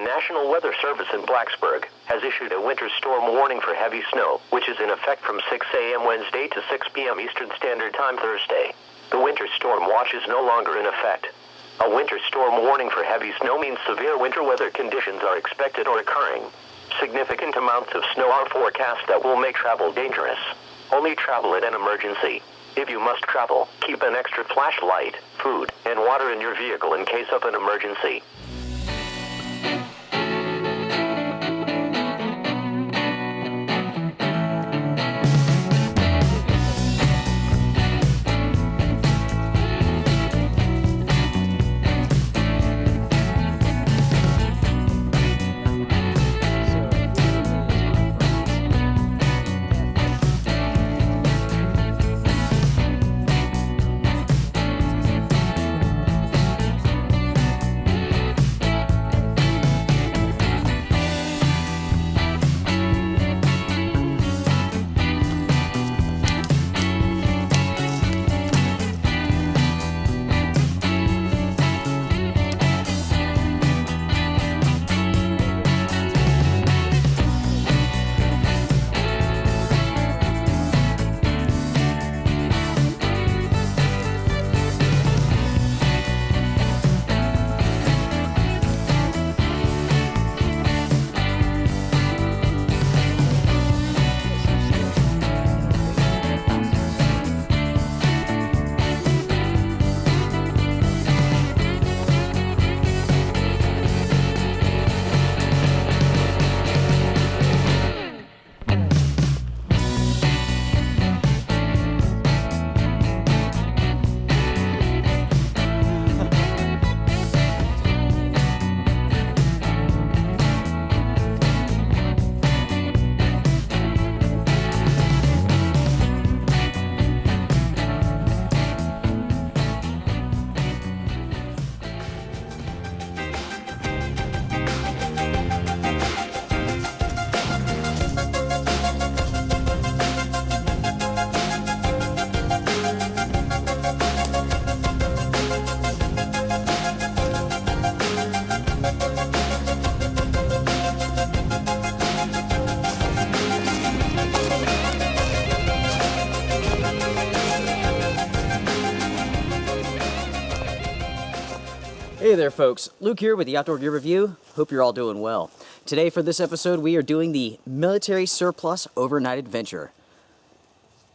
National Weather Service in Blacksburg has issued a winter storm warning for heavy snow, which is in effect from 6 a.m. Wednesday to 6 p.m. Eastern Standard Time Thursday. The winter storm watch is no longer in effect. A winter storm warning for heavy snow means severe winter weather conditions are expected or occurring. Significant amounts of snow are forecast that will make travel dangerous. Only travel in an emergency. If you must travel, keep an extra flashlight, food, and water in your vehicle in case of an emergency. Hey there folks, Luke here with the Outdoor Gear Review. Hope you're all doing well. Today for this episode we are doing the Military Surplus Overnight Adventure.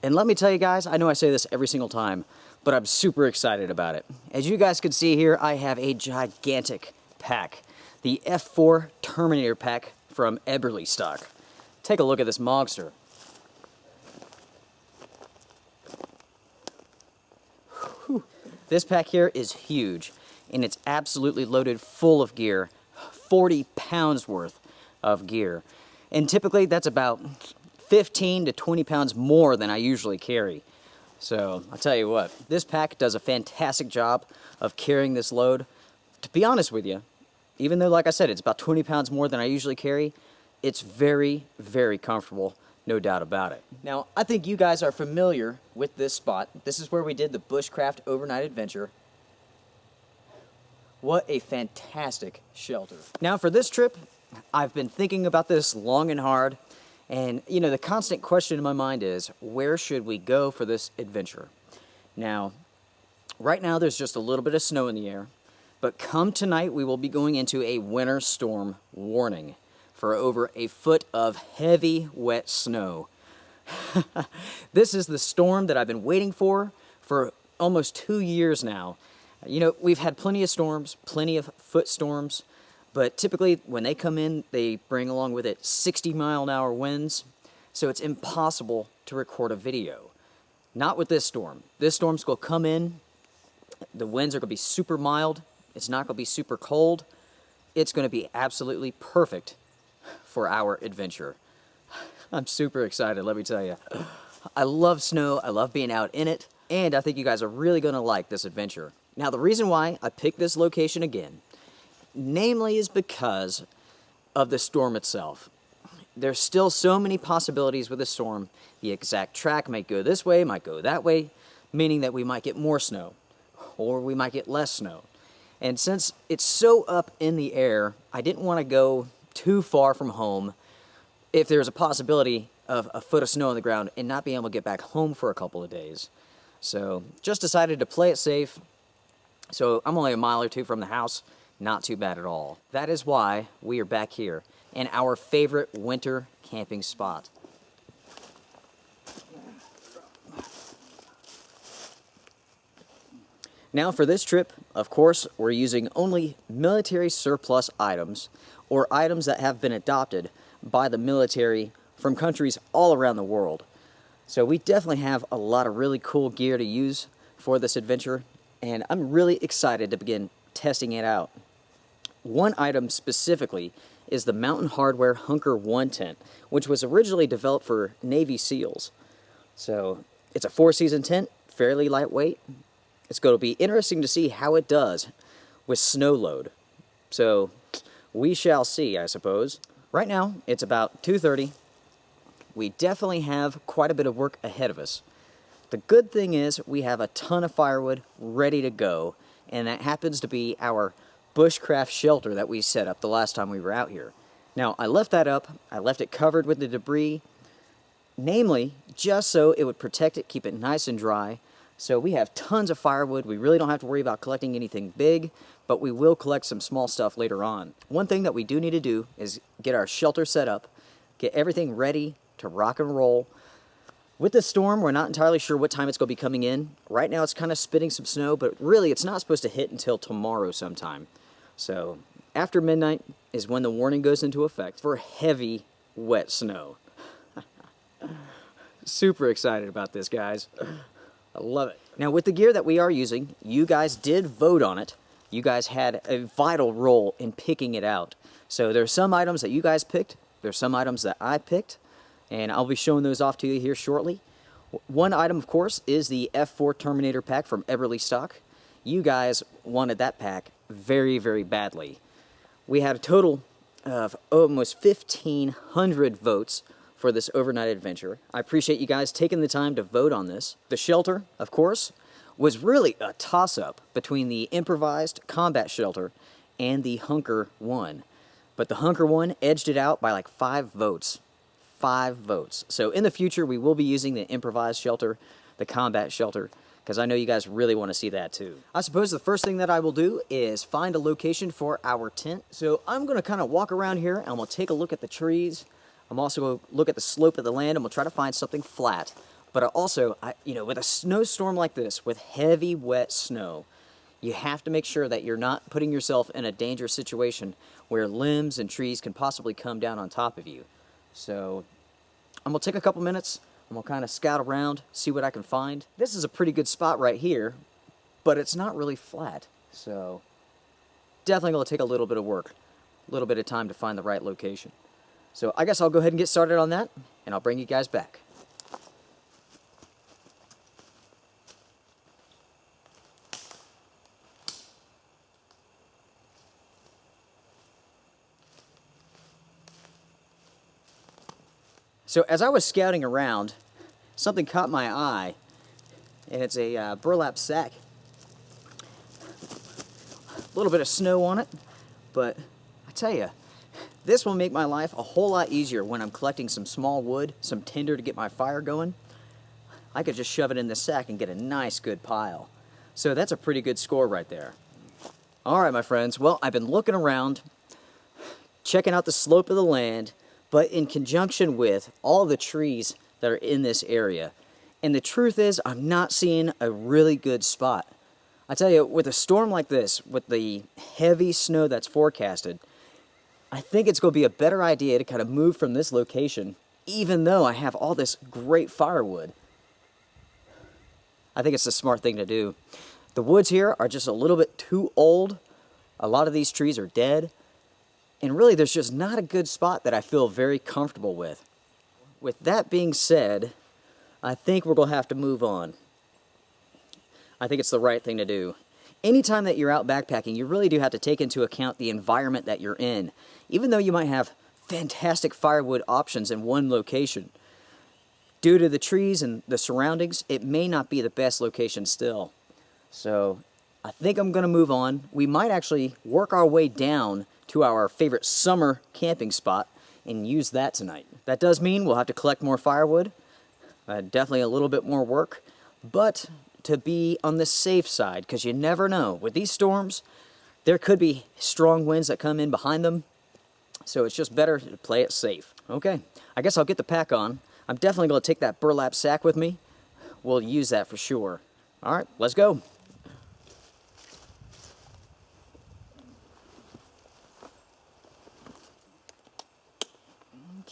And let me tell you guys, I know I say this every single time, but I'm super excited about it. As you guys can see here, I have a gigantic pack. The F4 Terminator pack from Eberly stock. Take a look at this monster. Whew. This pack here is huge. And it's absolutely loaded full of gear, 40 pounds worth of gear. And typically that's about 15 to 20 pounds more than I usually carry. So I'll tell you what, this pack does a fantastic job of carrying this load. To be honest with you, even though like I said, it's about 20 pounds more than I usually carry, it's very, very comfortable, no doubt about it. Now, I think you guys are familiar with this spot. This is where we did the Bushcraft Overnight Adventure. What a fantastic shelter. Now for this trip, I've been thinking about this long and hard, and you know, the constant question in my mind is, where should we go for this adventure? Now, right now there's just a little bit of snow in the air, but come tonight we will be going into a winter storm warning for over a foot of heavy, wet snow. This is the storm that I've been waiting for almost 2 years now. You know, we've had plenty of storms, plenty of foot storms, but typically when they come in, they bring along with it 60-mile-an-hour winds, so it's impossible to record a video. Not with this storm. This storm's going to come in, the winds are going to be super mild, it's not going to be super cold, it's going to be absolutely perfect for our adventure. I'm super excited, let me tell you. I love snow, I love being out in it, and I think you guys are really going to like this adventure. Now, the reason why I picked this location again, namely is because of the storm itself. There's still so many possibilities with the storm. The exact track might go this way, might go that way, meaning that we might get more snow, or we might get less snow. And since it's so up in the air, I didn't want to go too far from home if there's a possibility of a foot of snow on the ground and not being able to get back home for a couple of days. So just decided to play it safe. So I'm only a mile or two from the house, not too bad at all. That is why we are back here in our favorite winter camping spot. Now for this trip, of course, we're using only military surplus items or items that have been adopted by the military from countries all around the world. So we definitely have a lot of really cool gear to use for this adventure, and I'm really excited to begin testing it out. One item specifically is the Mountain Hardware Hunker 1 tent, which was originally developed for Navy SEALs. So it's a 4-season tent, fairly lightweight. It's going to be interesting to see how it does with snow load. So we shall see, I suppose. Right now, it's about 2:30. We definitely have quite a bit of work ahead of us. The good thing is we have a ton of firewood ready to go, and that happens to be our bushcraft shelter that we set up the last time we were out here. Now, I left that up. I left it covered with the debris, namely just so it would protect it, keep it nice and dry. So we have tons of firewood. We really don't have to worry about collecting anything big, but we will collect some small stuff later on. One thing that we do need to do is get our shelter set up, get everything ready to rock and roll. With this storm, we're not entirely sure what time it's going to be coming in. Right now it's kind of spitting some snow, but really it's not supposed to hit until tomorrow sometime. So after midnight is when the warning goes into effect for heavy, wet snow. Super excited about this, guys. I love it. Now, with the gear that we are using, you guys did vote on it. You guys had a vital role in picking it out. So there's some items that you guys picked. There's some items that I picked. And I'll be showing those off to you here shortly. One item, of course, is the F4 Terminator pack from Eberly Stock. You guys wanted that pack very, very badly. We had a total of almost 1,500 votes for this overnight adventure. I appreciate you guys taking the time to vote on this. The shelter, of course, was really a toss-up between the improvised combat shelter and the Hunker 1. But the Hunker 1 edged it out by like 5 votes. 5 votes. So in the future, we will be using the improvised shelter, the combat shelter, because I know you guys really want to see that too. I suppose the first thing that I will do is find a location for our tent. So I'm going to kind of walk around here and we'll take a look at the trees. I'm also going to look at the slope of the land and we'll try to find something flat. But also, with a snowstorm like this, with heavy, wet snow, you have to make sure that you're not putting yourself in a dangerous situation where limbs and trees can possibly come down on top of you. So I'm going to take a couple minutes and we'll kind of scout around, see what I can find. This is a pretty good spot right here, but it's not really flat. So definitely going to take a little bit of work, a little bit of time to find the right location. So I guess I'll go ahead and get started on that, and I'll bring you guys back. So as I was scouting around, something caught my eye, and it's a burlap sack. A little bit of snow on it, but I tell you, this will make my life a whole lot easier when I'm collecting some small wood, some tinder to get my fire going. I could just shove it in this sack and get a nice good pile. So that's a pretty good score right there. All right, my friends, well, I've been looking around, checking out the slope of the land, but in conjunction with all the trees that are in this area. And the truth is, I'm not seeing a really good spot. I tell you, with a storm like this, with the heavy snow that's forecasted, I think it's going to be a better idea to kind of move from this location, even though I have all this great firewood. I think it's the smart thing to do. The woods here are just a little bit too old. A lot of these trees are dead. And really, there's just not a good spot that I feel very comfortable with. With that being said, I think we're going to have to move on. I think it's the right thing to do. Anytime that you're out backpacking, you really do have to take into account the environment that you're in. Even though you might have fantastic firewood options in one location, due to the trees and the surroundings, it may not be the best location still. So I think I'm going to move on. We might actually work our way down to our favorite summer camping spot and use that tonight. That does mean we'll have to collect more firewood. Definitely a little bit more work, but to be on the safe side, because you never know. With these storms, there could be strong winds that come in behind them, so it's just better to play it safe. Okay, I guess I'll get the pack on. I'm definitely going to take that burlap sack with me. We'll use that for sure. All right, let's go.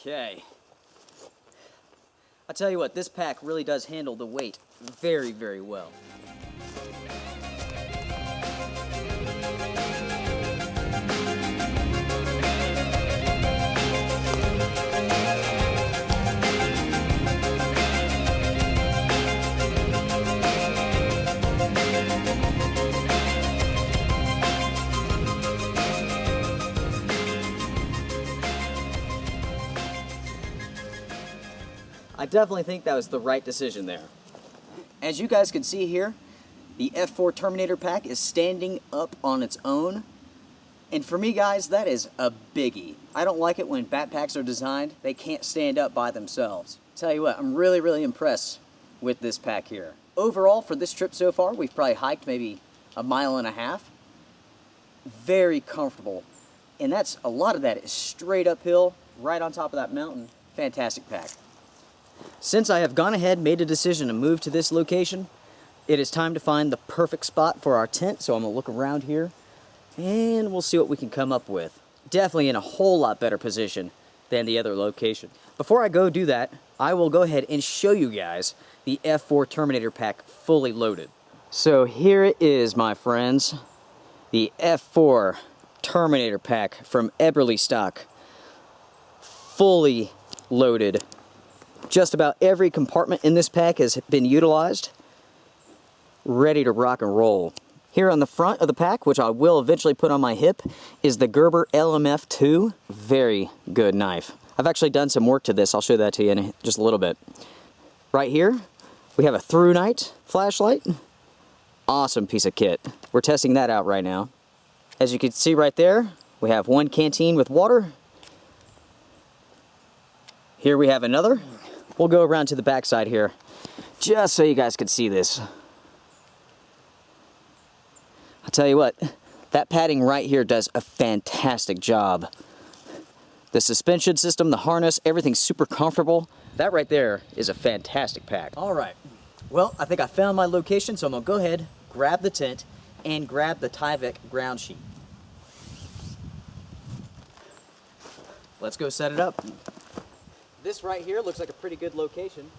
Okay. I'll tell you what, this pack really does handle the weight very, very well. I definitely think that was the right decision there. As you guys can see here, the F4 Terminator pack is standing up on its own. And for me, guys, that is a biggie. I don't like it when backpacks are designed, they can't stand up by themselves. Tell you what, I'm really, really impressed with this pack here. Overall, for this trip so far, we've probably hiked maybe 1.5 miles. Very comfortable. And that's, a lot of that is straight uphill, right on top of that mountain. Fantastic pack. Since I have gone ahead and made a decision to move to this location, it is time to find the perfect spot for our tent, so I'm going to look around here, and we'll see what we can come up with. Definitely in a whole lot better position than the other location. Before I go do that, I will go ahead and show you guys the F4 Terminator pack fully loaded. So here it is, my friends, the F4 Terminator pack from Eberly stock, fully loaded. Just about every compartment in this pack has been utilized, ready to rock and roll. Here on the front of the pack, which I will eventually put on my hip, is the Gerber LMF2. Very good knife. I've actually done some work to this. I'll show that to you in just a little bit. Right here, we have a Thrunite flashlight. Awesome piece of kit. We're testing that out right now. As you can see right there, we have one canteen with water. Here we have another. We'll go around to the back side here, just so you guys can see this. I'll tell you what, that padding right here does a fantastic job. The suspension system, the harness, everything's super comfortable. That right there is a fantastic pack. All right, well, I think I found my location, so I'm gonna go ahead, grab the tent, and grab the Tyvek ground sheet. Let's go set it up. This right here looks like a pretty good location.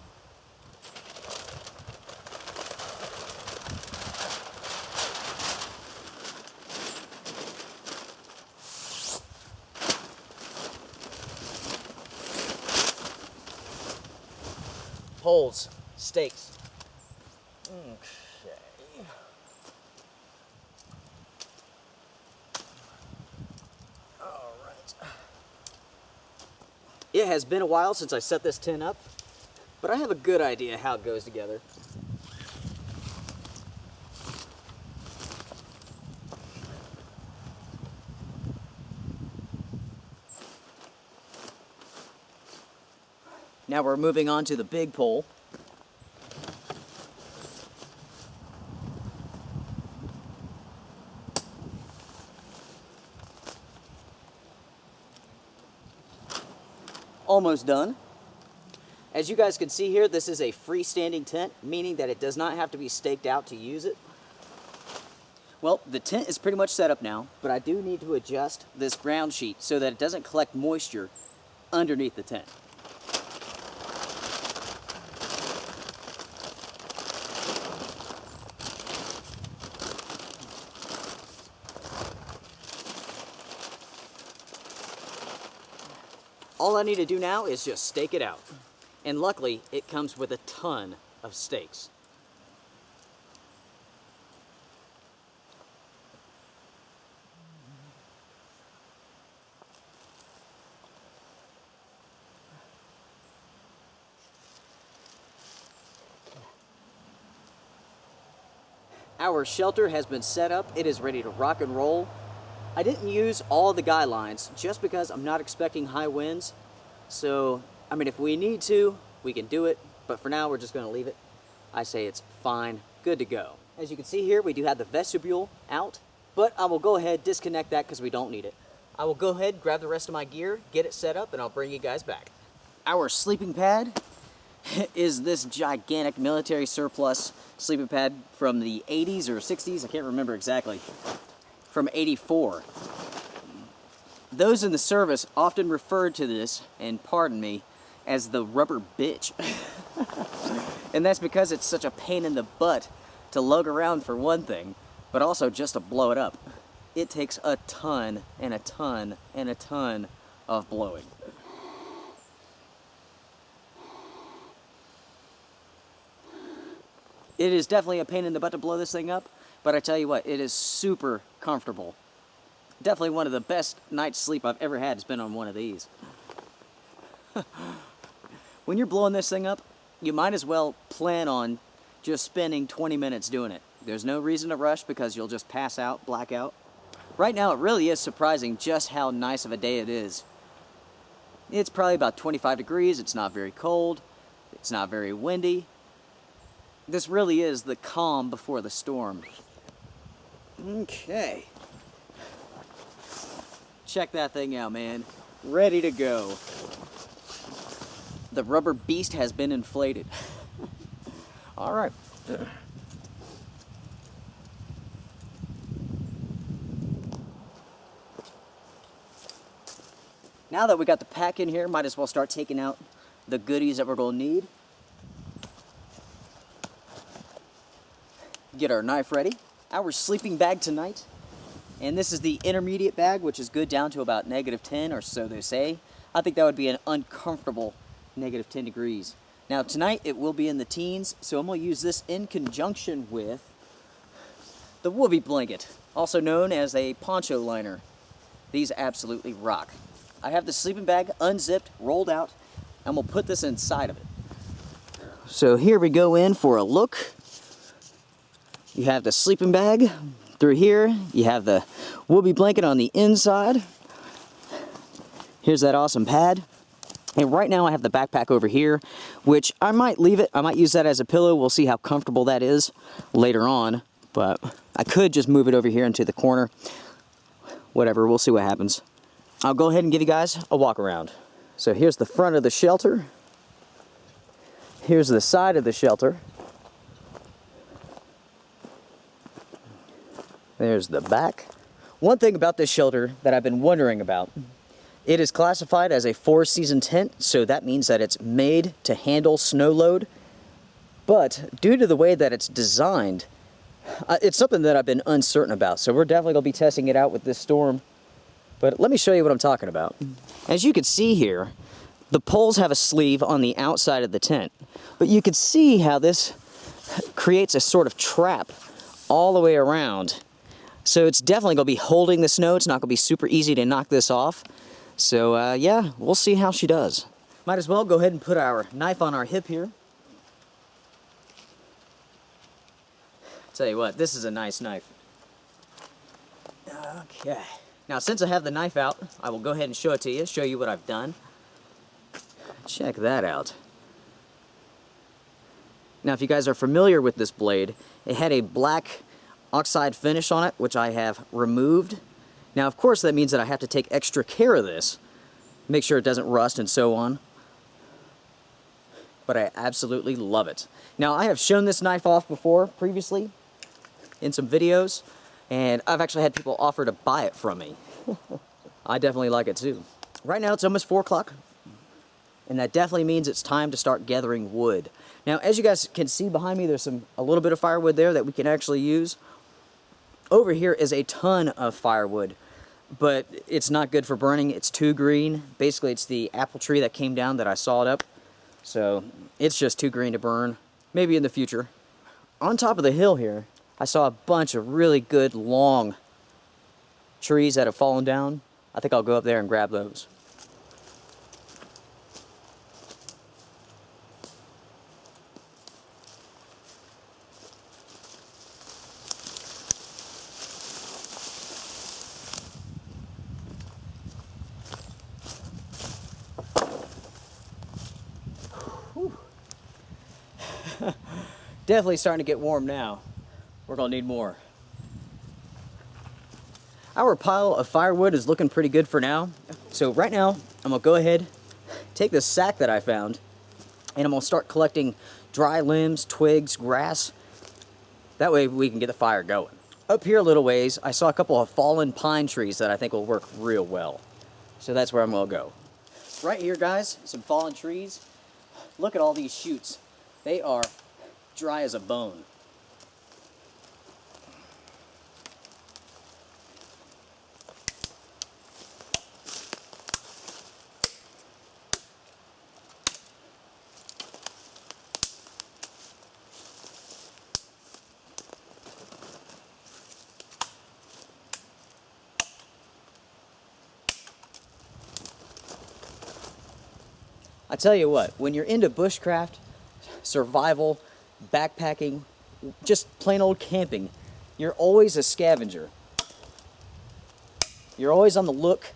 Poles, stakes. Okay. All right. It has been a while since I set this tent up, but I have a good idea how it goes together. Now we're moving on to the big pole. Almost done. As you guys can see here, this is a freestanding tent, meaning that it does not have to be staked out to use it. Well, the tent is pretty much set up now, but I do need to adjust this ground sheet so that it doesn't collect moisture underneath the tent. All I need to do now is just stake it out. And luckily, it comes with a ton of stakes. Our shelter has been set up. It is ready to rock and roll. I didn't use all the guy lines just because I'm not expecting high winds. So, I mean, if we need to, we can do it. But for now, we're just going to leave it. I say it's fine, good to go. As you can see here, we do have the vestibule out, but I will go ahead, disconnect that because we don't need it. I will go ahead, grab the rest of my gear, get it set up, and I'll bring you guys back. Our sleeping pad is this gigantic military surplus sleeping pad from the 80s or 60s, I can't remember exactly, from 84. Those in the service often referred to this, and pardon me, as the rubber bitch. And that's because it's such a pain in the butt to lug around for one thing, but also just to blow it up. It takes a ton and a ton and a ton of blowing. It is definitely a pain in the butt to blow this thing up, but I tell you what, it is super comfortable. Definitely one of the best night's sleep I've ever had has been on one of these. When you're blowing this thing up, you might as well plan on just spending 20 minutes doing it. There's no reason to rush because you'll just pass out, black out. Right now, it really is surprising just how nice of a day it is. It's probably about 25 degrees, it's not very cold, it's not very windy. This really is the calm before the storm. Okay. Check that thing out, man. Ready to go. The rubber beast has been inflated. All right. Now that we got the pack in here, might as well start taking out the goodies that we're going to need. Get our knife ready. Our sleeping bag tonight. And this is the intermediate bag, which is good down to about -10, or so they say. I think that would be an uncomfortable -10 degrees. Now tonight it will be in the teens, so I'm going to use this in conjunction with the whoopee blanket, also known as a poncho liner. These absolutely rock. I have the sleeping bag unzipped, rolled out, and we'll put this inside of it. So here we go in for a look. You have the sleeping bag through here. You have the whoopee blanket on the inside. Here's that awesome pad. And right now I have the backpack over here, which I might leave it. I might use that as a pillow. We'll see how comfortable that is later on. But I could just move it over here into the corner. Whatever, we'll see what happens. I'll go ahead and give you guys a walk around. So here's the front of the shelter. Here's the side of the shelter. There's the back. One thing about this shelter that I've been wondering about, it is classified as a 4-season tent, so that means that it's made to handle snow load. But due to the way that it's designed, it's something that I've been uncertain about, so we're definitely going to be testing it out with this storm. But let me show you what I'm talking about. As you can see here, the poles have a sleeve on the outside of the tent, but you can see how this creates a sort of trap all the way around. So it's definitely going to be holding the snow. It's not going to be super easy to knock this off. So yeah, we'll see how she does. Might as well go ahead and put our knife on our hip here. Tell you what, this is a nice knife. Okay. Now since I have the knife out, I will go ahead and show it to you, show you what I've done. Check that out. Now if you guys are familiar with this blade, it had a black oxide finish on it, which I have removed. Now, of course, that means that I have to take extra care of this, make sure it doesn't rust and so on. But I absolutely love it. Now, I have shown this knife off before, previously, in some videos, and I've actually had people offer to buy it from me. I definitely like it too. Right now, it's almost 4 o'clock, and that definitely means it's time to start gathering wood. Now, as you guys can see behind me, there's a little bit of firewood there that we can actually use. Over here is a ton of firewood, but it's not good for burning. It's too green. Basically, it's the apple tree that came down that I sawed up. So it's just too green to burn. Maybe in the future. On top of the hill here, I saw a bunch of really good long trees that have fallen down. I think I'll go up there and grab those. Definitely starting to get warm now. We're gonna need more. Our pile of firewood is looking pretty good for now. So right now, I'm gonna go ahead, take this sack that I found, and I'm gonna start collecting dry limbs, twigs, grass. That way we can get the fire going. Up here a little ways, I saw a couple of fallen pine trees that I think will work real well. So that's where I'm gonna go. Right here, guys, some fallen trees. Look at all these shoots. They are dry as a bone. I tell you what, when you're into bushcraft, survival, backpacking, just plain old camping, you're always a scavenger. You're always on the look,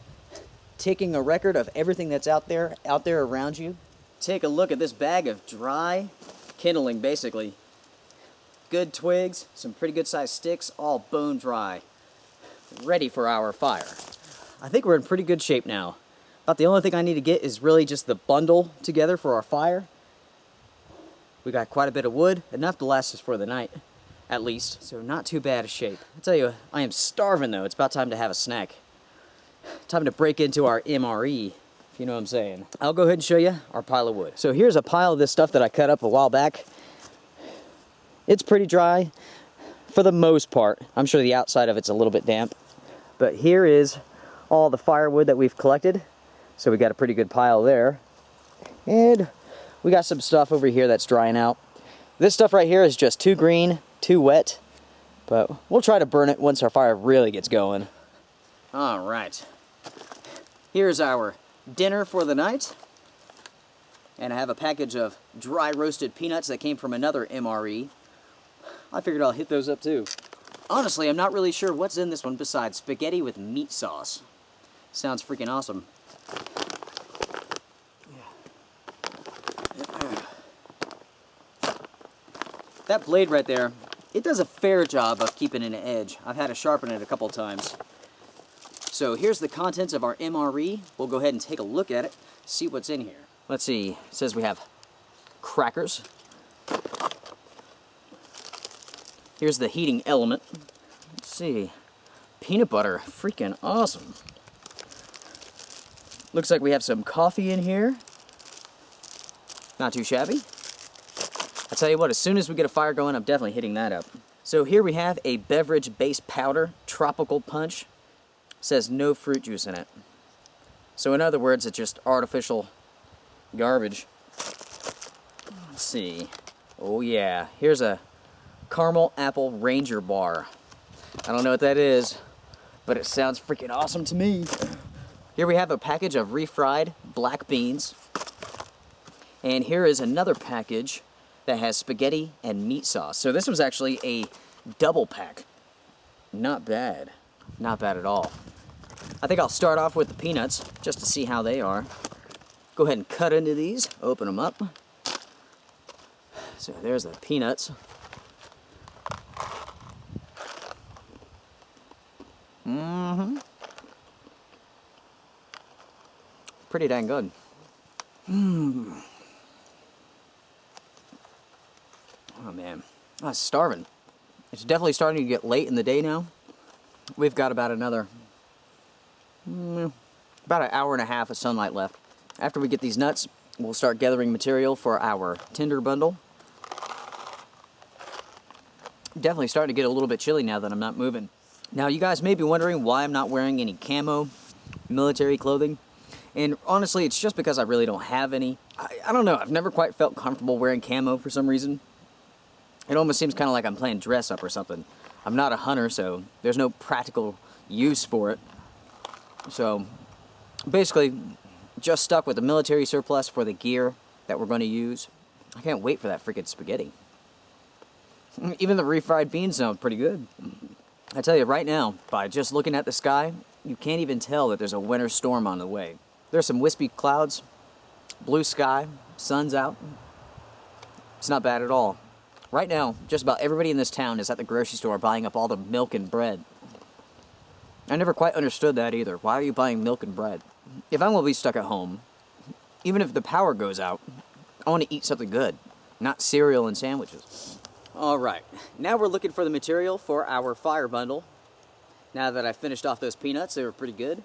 taking a record of everything that's out there around you. Take a look at this bag of dry kindling, basically. Good twigs, some pretty good sized sticks, all bone dry, ready for our fire. I think we're in pretty good shape now. About the only thing I need to get is really just the bundle together for our fire. We got quite a bit of wood, enough to last us for the night, at least. So not too bad a shape. I tell you, I am starving though. It's about time to have a snack. Time to break into our MRE, if you know what I'm saying. I'll go ahead and show you our pile of wood. So here's a pile of this stuff that I cut up a while back. It's pretty dry for the most part. I'm sure the outside of it's a little bit damp. But here is all the firewood that we've collected. So we got a pretty good pile there. And we got some stuff over here that's drying out. This stuff right here is just too green, too wet. But we'll try to burn it once our fire really gets going. All right. Here's our dinner for the night. And I have a package of dry roasted peanuts that came from another MRE. I figured I'll hit those up too. Honestly, I'm not really sure what's in this one besides spaghetti with meat sauce. Sounds freaking awesome. That blade right there, it does a fair job of keeping an edge. I've had to sharpen it a couple times. So here's the contents of our MRE. We'll go ahead and take a look at it, see what's in here. Let's see, it says we have crackers. Here's the heating element. Let's see, peanut butter, freaking awesome. Looks like we have some coffee in here. Not too shabby. I tell you what, as soon as we get a fire going, I'm definitely hitting that up. So here we have a beverage base powder, tropical punch. It says no fruit juice in it. So in other words, it's just artificial garbage. Let's see. Oh yeah, here's a caramel apple ranger bar. I don't know what that is, but it sounds freaking awesome to me. Here we have a package of refried black beans. And here is another package that has spaghetti and meat sauce. So this was actually a double pack. Not bad. Not bad at all. I think I'll start off with the peanuts just to see how they are. Go ahead and cut into these, open them up. So there's the peanuts. Pretty dang good. Oh man, I was starving. It's definitely starting to get late in the day now. We've got about another, about an hour and a half of sunlight left. After we get these nuts, we'll start gathering material for our tinder bundle. Definitely starting to get a little bit chilly now that I'm not moving. Now you guys may be wondering why I'm not wearing any camo military clothing. And honestly, it's just because I really don't have any. I don't know, I've never quite felt comfortable wearing camo for some reason. It almost seems kind of like I'm playing dress up or something. I'm not a hunter, so there's no practical use for it. So basically, just stuck with the military surplus for the gear that we're going to use. I can't wait for that freaking spaghetti. Even the refried beans sound pretty good. I tell you right now, by just looking at the sky, you can't even tell that there's a winter storm on the way. There's some wispy clouds, blue sky, sun's out. It's not bad at all. Right now, just about everybody in this town is at the grocery store buying up all the milk and bread. I never quite understood that either. Why are you buying milk and bread? If I'm going to be stuck at home, even if the power goes out, I want to eat something good, not cereal and sandwiches. Alright, now we're looking for the material for our fire bundle. Now that I finished off those peanuts, they were pretty good.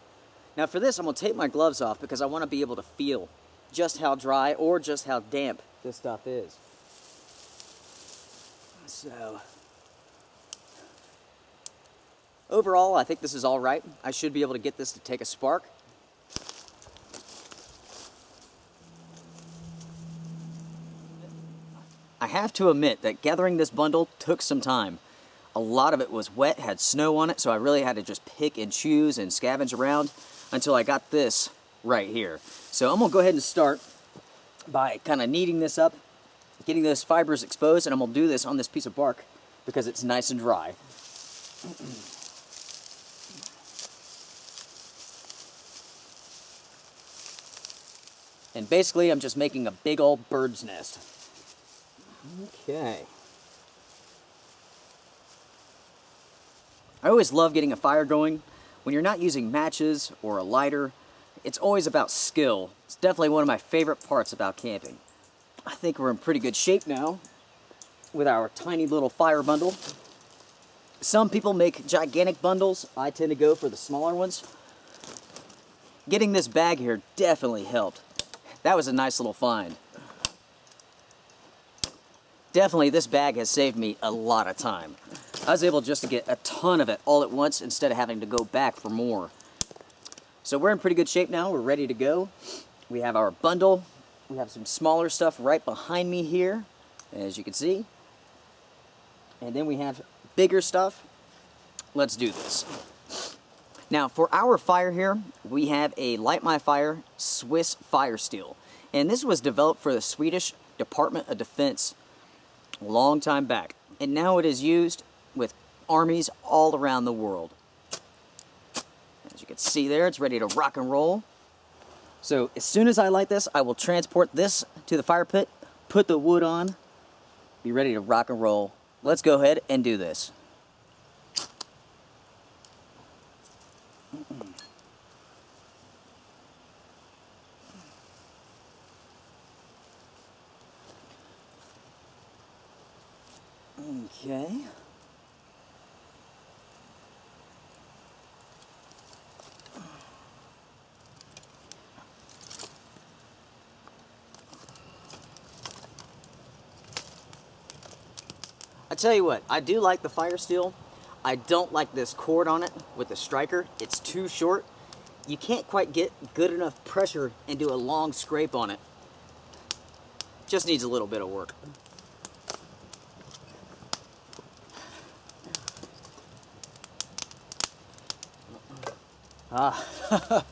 Now for this, I'm going to take my gloves off because I want to be able to feel just how dry or just how damp this stuff is. So, overall, I think this is all right. I should be able to get this to take a spark. I have to admit that gathering this bundle took some time. A lot of it was wet, had snow on it, so I really had to just pick and choose and scavenge around until I got this right here. So I'm going to go ahead and start by kind of kneading this up, getting those fibers exposed, and I'm going to do this on this piece of bark because it's nice and dry. And basically I'm just making a big old bird's nest. Okay. I always love getting a fire going. When you're not using matches or a lighter, it's always about skill. It's definitely one of my favorite parts about camping. I think we're in pretty good shape now with our tiny little fire bundle. Some people make gigantic bundles. I tend to go for the smaller ones. Getting this bag here definitely helped. That was a nice little find. Definitely this bag has saved me a lot of time. I was able just to get a ton of it all at once instead of having to go back for more. So we're in pretty good shape now. We're ready to go. We have our bundle. We have some smaller stuff right behind me here, as you can see. And then we have bigger stuff. Let's do this. Now for our fire here, we have a Light My Fire Swiss fire steel. And this was developed for the Swedish Department of Defense a long time back. And now it is used with armies all around the world. As you can see there, it's ready to rock and roll. So as soon as I light this, I will transport this to the fire pit, put the wood on, be ready to rock and roll. Let's go ahead and do this. Okay. I tell you what, I do like the fire steel. I don't like this cord on it with the striker. It's too short. You can't quite get good enough pressure and do a long scrape on it. Just needs a little bit of work. Ah,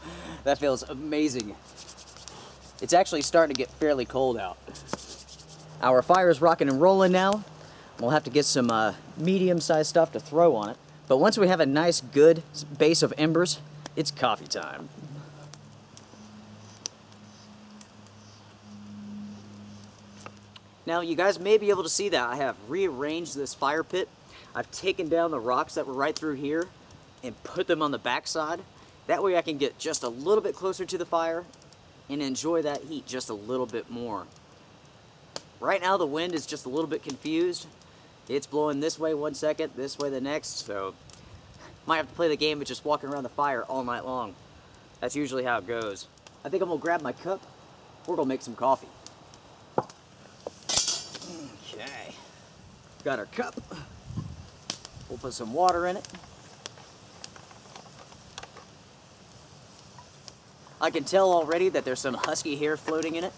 that feels amazing. It's actually starting to get fairly cold out. Our fire is rocking and rolling now. We'll have to get some medium-sized stuff to throw on it. But once we have a nice, good base of embers, it's coffee time. Now, you guys may be able to see that I have rearranged this fire pit. I've taken down the rocks that were right through here and put them on the backside. That way I can get just a little bit closer to the fire and enjoy that heat just a little bit more. Right now the wind is just a little bit confused. It's blowing this way one second, this way the next, so might have to play the game of just walking around the fire all night long. That's usually how it goes. I think I'm gonna grab my cup. We're gonna make some coffee. Okay. Got our cup. We'll put some water in it. I can tell already that there's some husky hair floating in it.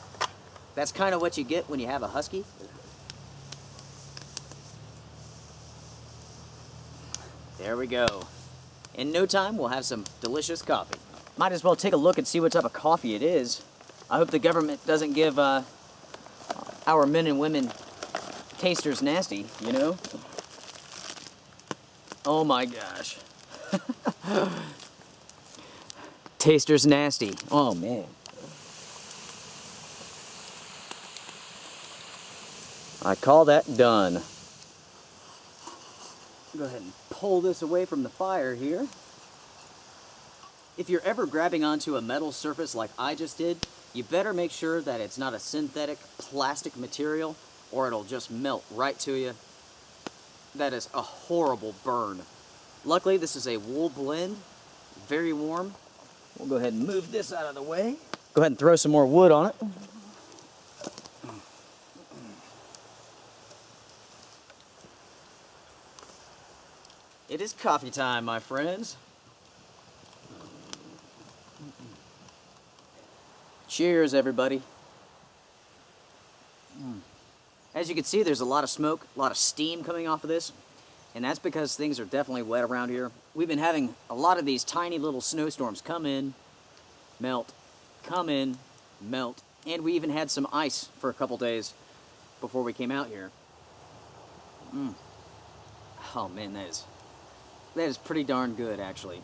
That's kind of what you get when you have a husky. There we go. In no time, we'll have some delicious coffee. Might as well take a look and see what type of coffee it is. I hope the government doesn't give our men and women tasters nasty, you know? Oh my gosh. Taster's nasty. Oh man. I call that done. Go ahead and pull this away from the fire here. If you're ever grabbing onto a metal surface like I just did, you better make sure that it's not a synthetic plastic material or it'll just melt right to you. That is a horrible burn. Luckily, this is a wool blend, very warm. We'll go ahead and move this out of the way. Go ahead and throw some more wood on it. It is coffee time, my friends. Cheers, everybody. As you can see, there's a lot of smoke, a lot of steam coming off of this, and that's because things are definitely wet around here. We've been having a lot of these tiny little snowstorms come in, melt, come in, melt, and we even had some ice for a couple days before we came out here. Oh man, that is pretty darn good, actually.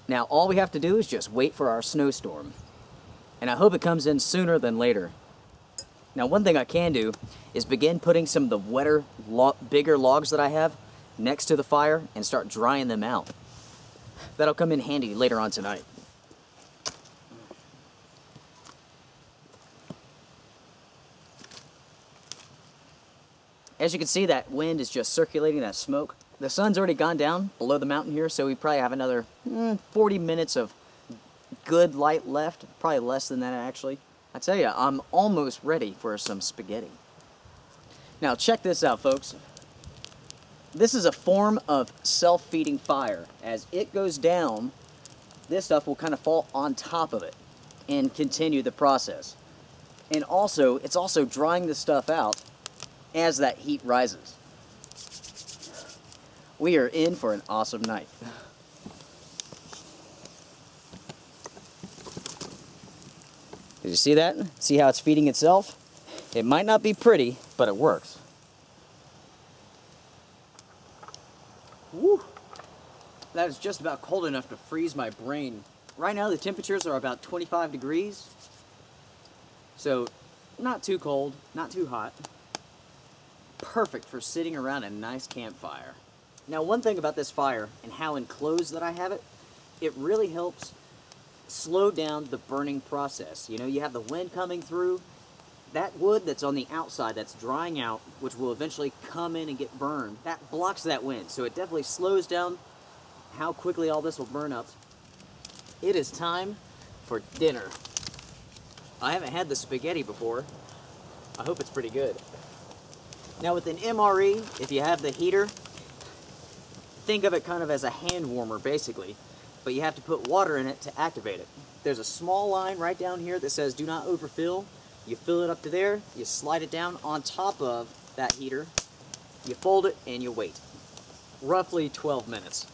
Now, all we have to do is just wait for our snowstorm. And I hope it comes in sooner than later. Now, one thing I can do is begin putting some of the wetter, bigger logs that I have next to the fire and start drying them out. That'll come in handy later on tonight. As you can see, that wind is just circulating that smoke. The sun's already gone down below the mountain here, so we probably have another 40 minutes of good light left. Probably less than that, actually. I tell you, I'm almost ready for some spaghetti. Now, check this out, folks. This is a form of self-feeding fire. As it goes down, this stuff will kind of fall on top of it and continue the process. And also, it's also drying the stuff out as that heat rises. We are in for an awesome night. Did you see that? See how it's feeding itself? It might not be pretty, but it works. Woo! That is just about cold enough to freeze my brain. Right now the temperatures are about 25 degrees. So, not too cold, not too hot. Perfect for sitting around a nice campfire. Now, one thing about this fire and how enclosed that I have it, it really helps slow down the burning process. You know, you have the wind coming through. That wood that's on the outside that's drying out, which will eventually come in and get burned, that blocks that wind. So it definitely slows down how quickly all this will burn up. It is time for dinner. I haven't had the spaghetti before. I hope it's pretty good. Now with an MRE, if you have the heater, think of it kind of as a hand warmer basically, but you have to put water in it to activate it. There's a small line right down here that says do not overfill. You fill it up to there, you slide it down on top of that heater, you fold it, and you wait. Roughly 12 minutes.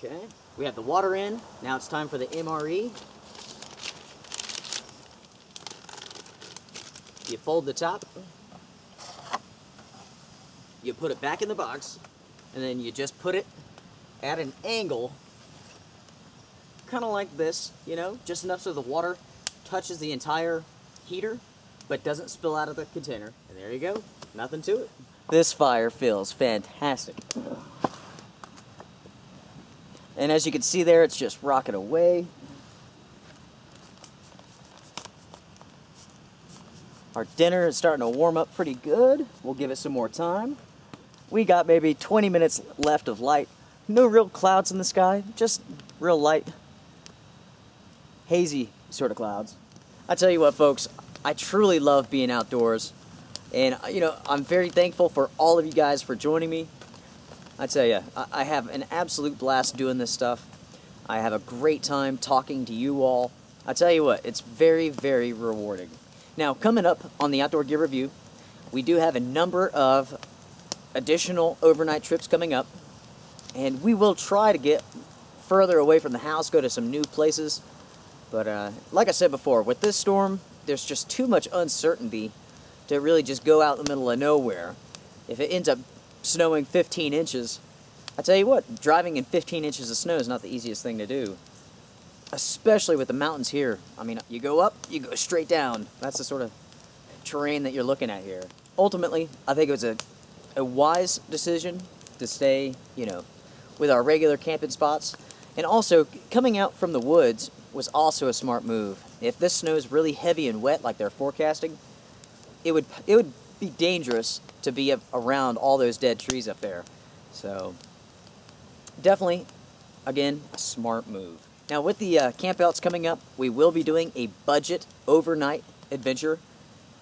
Okay, we have the water in. Now it's time for the MRE. You fold the top, you put it back in the box, and then you just put it at an angle, kind of like this, you know, just enough so the water touches the entire heater, but doesn't spill out of the container. And there you go, nothing to it. This fire feels fantastic. And as you can see there, it's just rocking away. Our dinner is starting to warm up pretty good. We'll give it some more time. We got maybe 20 minutes left of light. No real clouds in the sky, just real light, hazy sort of clouds. I tell you what, folks, I truly love being outdoors. And, you know, I'm very thankful for all of you guys for joining me. I tell you, I have an absolute blast doing this stuff. I have a great time talking to you all. I tell you what, it's very, very rewarding. Now, coming up on the Outdoor Gear Review, we do have a number of additional overnight trips coming up, and we will try to get further away from the house, go to some new places. But like I said before, with this storm, there's just too much uncertainty to really just go out in the middle of nowhere. If it ends up snowing 15 inches, I tell you what, driving in 15 inches of snow is not the easiest thing to do. especially with the mountains here. I mean, you go up, you go straight down. That's the sort of terrain that you're looking at here. Ultimately, I think it was a wise decision to stay, with our regular camping spots. And also, coming out from the woods was also a smart move. If this snow is really heavy and wet like they're forecasting, it would be dangerous to be around all those dead trees up there. So, definitely, again, a smart move. Now, with the campouts coming up, we will be doing a budget overnight adventure.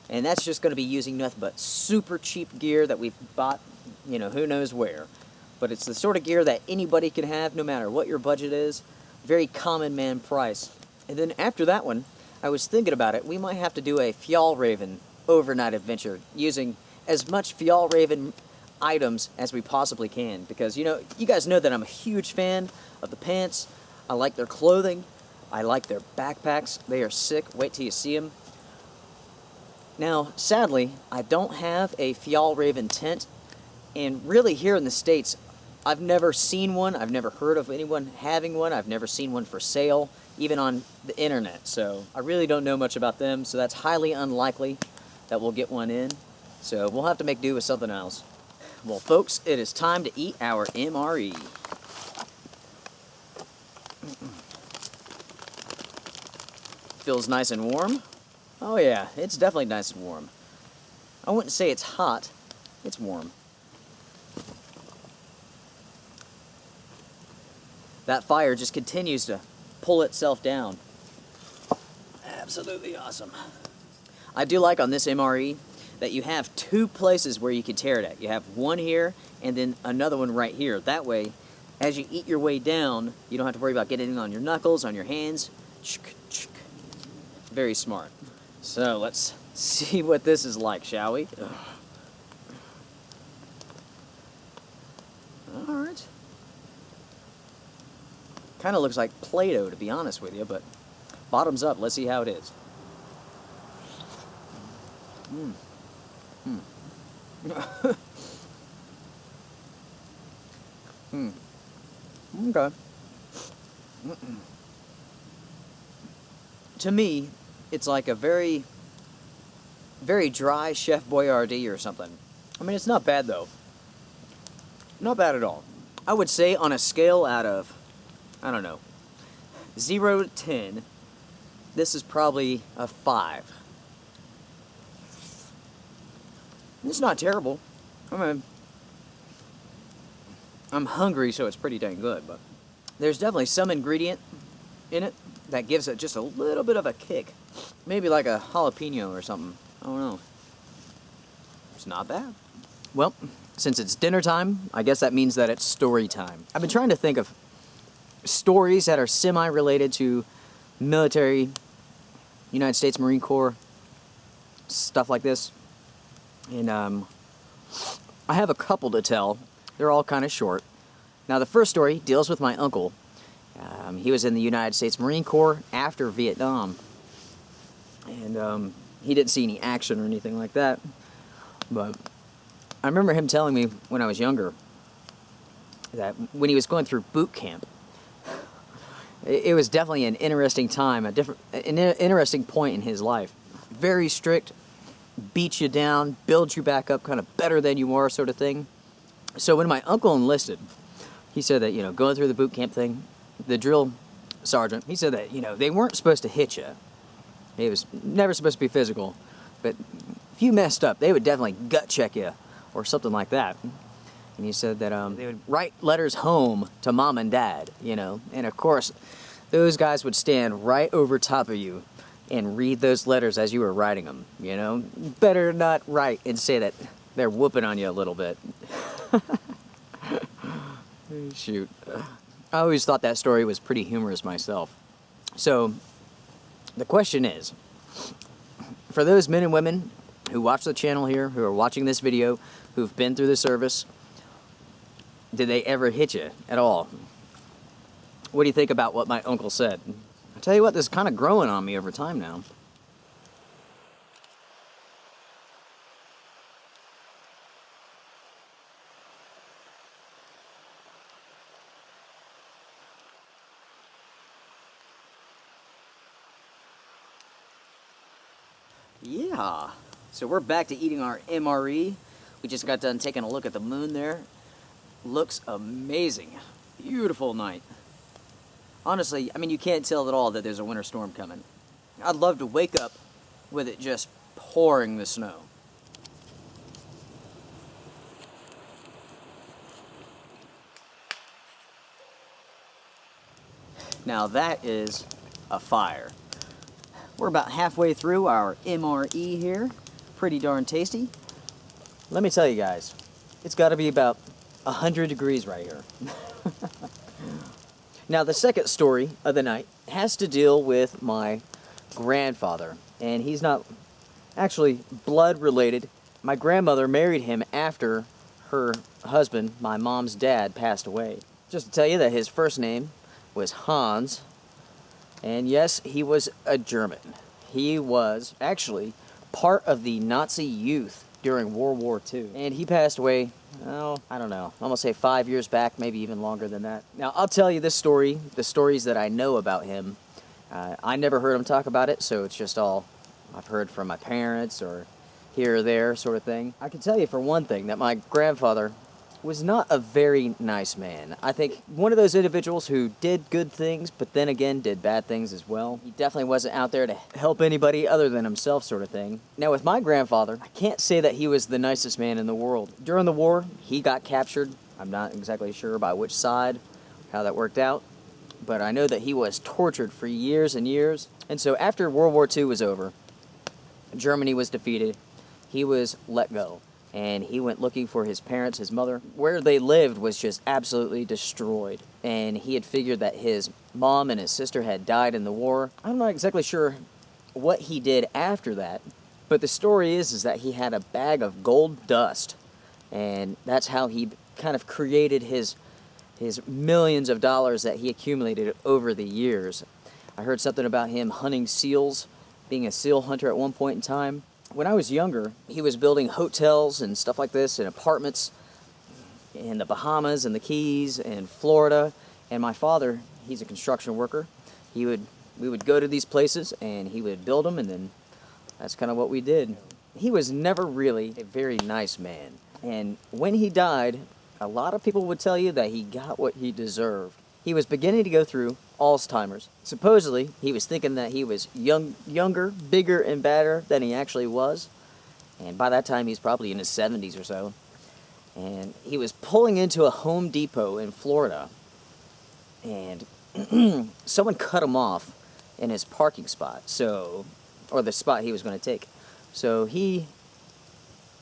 And that's just going to be using nothing but super cheap gear that we've bought, who knows where. But it's the sort of gear that anybody can have, no matter what your budget is. Very common man price. And then after that one, I was thinking about it, we might have to do a Fjallraven overnight adventure, using as much Fjallraven items as we possibly can. Because, you guys know that I'm a huge fan of the pants. I like their clothing. I like their backpacks. They are sick. Wait till you see them. Now, sadly, I don't have a Fjallraven tent, and really here in the States, I've never seen one. I've never heard of anyone having one. I've never seen one for sale, even on the internet. So I really don't know much about them, so that's highly unlikely that we'll get one in. So we'll have to make do with something else. Well, folks, it is time to eat our MRE. Feels nice and warm. Oh yeah, it's definitely nice and warm. I wouldn't say it's hot, it's warm. That fire just continues to pull itself down. Absolutely awesome. I do like on this MRE that you have two places where you can tear it at. You have one here and then another one right here. That way, as you eat your way down, you don't have to worry about getting it on your knuckles, on your hands. Very smart. So let's see what this is like, shall we? Alright. Kind of looks like Play-Doh, to be honest with you, but bottoms up. Let's see how it is. Okay. To me, it's like a very, very dry Chef Boyardee or something. I mean, it's not bad, though. Not bad at all. I would say on a scale out of, 0 to 10, this is probably a 5. It's not terrible. I mean, I'm hungry, so it's pretty dang good, but there's definitely some ingredient in it that gives it just a little bit of a kick. Maybe like a jalapeno or something. I don't know. It's not bad. Well, since it's dinner time, I guess that means that it's story time. I've been trying to think of stories that are semi-related to military, United States Marine Corps, stuff like this. And I have a couple to tell. They're all kind of short. Now, the first story deals with my uncle. He was in the United States Marine Corps after Vietnam. And he didn't see any action or anything like that. But I remember him telling me when I was younger that when he was going through boot camp, it was definitely an interesting time, an interesting point in his life. Very strict, beat you down, build you back up kind of better than you were sort of thing. So when my uncle enlisted, he said that, going through the boot camp thing, the drill sergeant, he said that, they weren't supposed to hit you. It was never supposed to be physical. But if you messed up, they would definitely gut check you or something like that. And he said that they would write letters home to mom and dad, And of course, those guys would stand right over top of you and read those letters as you were writing them, Better not write and say that they're whooping on you a little bit. Shoot. I always thought that story was pretty humorous myself. So, the question is, for those men and women who watch the channel here, who are watching this video, who've been through the service, did they ever hit you at all? What do you think about what my uncle said? I tell you what, this is kind of growing on me over time now. Yeah. So we're back to eating our MRE. We just got done taking a look at the moon there. Looks amazing. Beautiful night. Honestly, I mean, you can't tell at all that there's a winter storm coming. I'd love to wake up with it just pouring the snow. Now that is a fire. We're about halfway through our MRE here. Pretty darn tasty. Let me tell you guys, it's got to be about 100 degrees right here. Now the second story of the night has to deal with my grandfather. And he's not actually blood related. My grandmother married him after her husband, my mom's dad, passed away. Just to tell you that his first name was Hans. And yes, he was a German. He was actually part of the Nazi youth during World War II. And he passed away, oh, I don't know, I'm gonna say 5 years back, maybe even longer than that. Now, I'll tell you this story, the stories that I know about him. I never heard him talk about it, so it's just all I've heard from my parents or here or there sort of thing. I can tell you for one thing that my grandfather was not a very nice man. I think one of those individuals who did good things, but then again did bad things as well. He definitely wasn't out there to help anybody other than himself sort of thing. Now with my grandfather, I can't say that he was the nicest man in the world. During the war, he got captured. I'm not exactly sure by which side, how that worked out, but I know that he was tortured for years and years. And so after World War II was over, Germany was defeated, he was let go. And he went looking for his parents, his mother. Where they lived was just absolutely destroyed. And he had figured that his mom and his sister had died in the war. I'm not exactly sure what he did after that, but the story is that he had a bag of gold dust. And that's how he kind of created his millions of dollars that he accumulated over the years. I heard something about him hunting seals, being a seal hunter at one point in time. When I was younger, he was building hotels and stuff like this and apartments in the Bahamas and the Keys and Florida. And my father, he's a construction worker. We would go to these places and he would build them, and then that's kind of what we did. He was never really a very nice man. And when he died, a lot of people would tell you that he got what he deserved. He was beginning to go through Alzheimer's. Supposedly, he was thinking that he was younger, bigger, and badder than he actually was. And by that time, he's probably in his 70s or so. And he was pulling into a Home Depot in Florida. And someone cut him off in his parking spot, or the spot he was going to take. So he